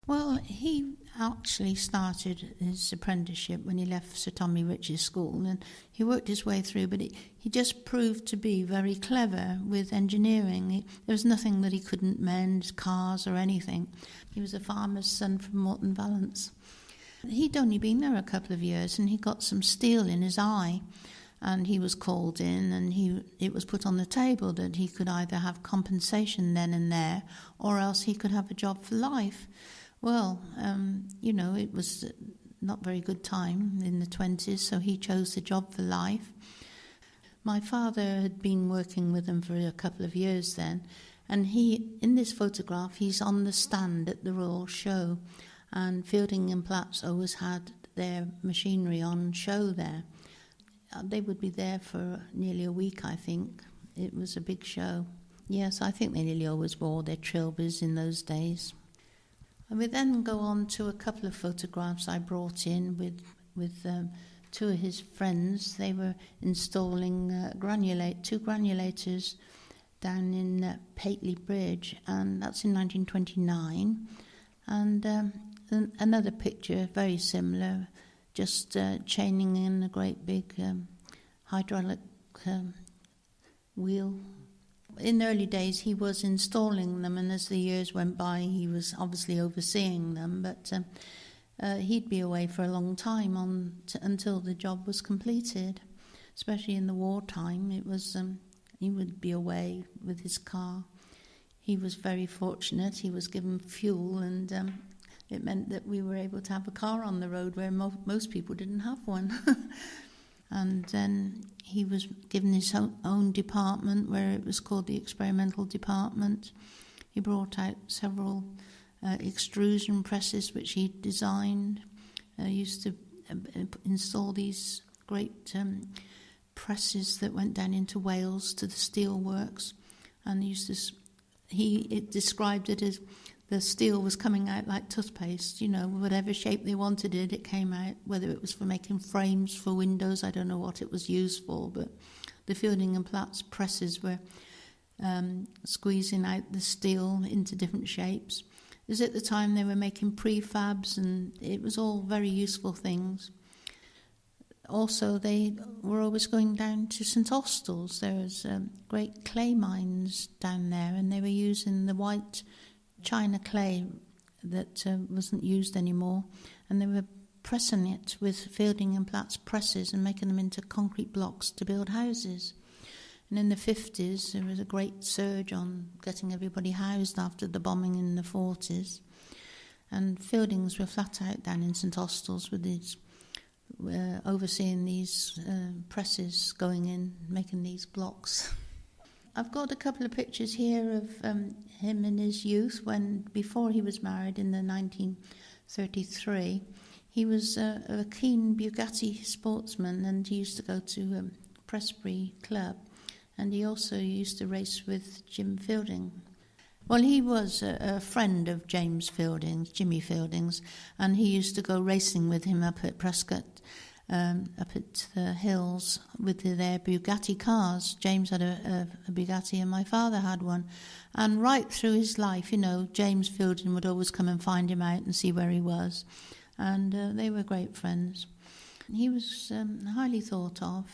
Well, he actually started his apprenticeship when he left Sir Tommy Rich's school, and he worked his way through, but he just proved to be very clever with engineering. There was nothing that he couldn't mend, cars or anything. He was a farmer's son from Morton Valence. He'd only been there a couple of years, and he got some steel in his eye, and he was called in, and it was put on the table that he could either have compensation then and there, or else he could have a job for life. Well, it was not very good time in the 20s, so he chose the job for life. My father had been working with him for a couple of years then, and in this photograph, he's on the stand at the Royal Show, and Fielding and Platts always had their machinery on show there. They would be there for nearly a week, I think. It was a big show. Yes, I think they nearly always wore their trilbys in those days. And we then go on to a couple of photographs I brought in with two of his friends. They were installing two granulators down in Pateley Bridge, and that's in 1929. And another picture, very similar, just chaining in a great big hydraulic wheel. In the early days, he was installing them, and as the years went by, he was obviously overseeing them, but he'd be away for a long time until the job was completed, especially in the wartime. It was he would be away with his car. He was very fortunate. He was given fuel, and it meant that we were able to have a car on the road where most people didn't have one. And then he was given his own department, where it was called the experimental department. He brought out several extrusion presses which he designed. Used to install these great presses that went down into Wales to the steel works, and it described it as the steel was coming out like toothpaste, whatever shape they wanted it came out, whether it was for making frames for windows, I don't know what it was used for, but the Fielding and Platts presses were squeezing out the steel into different shapes. It was at the time they were making prefabs, and it was all very useful things. Also, they were always going down to St Austell's. There was great clay mines down there, and they were using the white China clay that wasn't used anymore, and they were pressing it with Fielding and Platts presses and making them into concrete blocks to build houses. And in the 50s, there was a great surge on getting everybody housed after the bombing in the 40s. And Fieldings were flat out down in St Austell's with these, overseeing these presses going in, making these blocks. I've got a couple of pictures here of him in his youth, before he was married in the 1933. He was a keen Bugatti sportsman, and he used to go to Prestbury Club, and he also used to race with Jim Fielding. Well, he was a friend of James Fielding's, Jimmy Fielding's, and he used to go racing with him up at Prescott, up at the hills with their Bugatti cars. James had a Bugatti and my father had one. And right through his life, James Fielding would always come and find him out and see where he was. And they were great friends. He was highly thought of.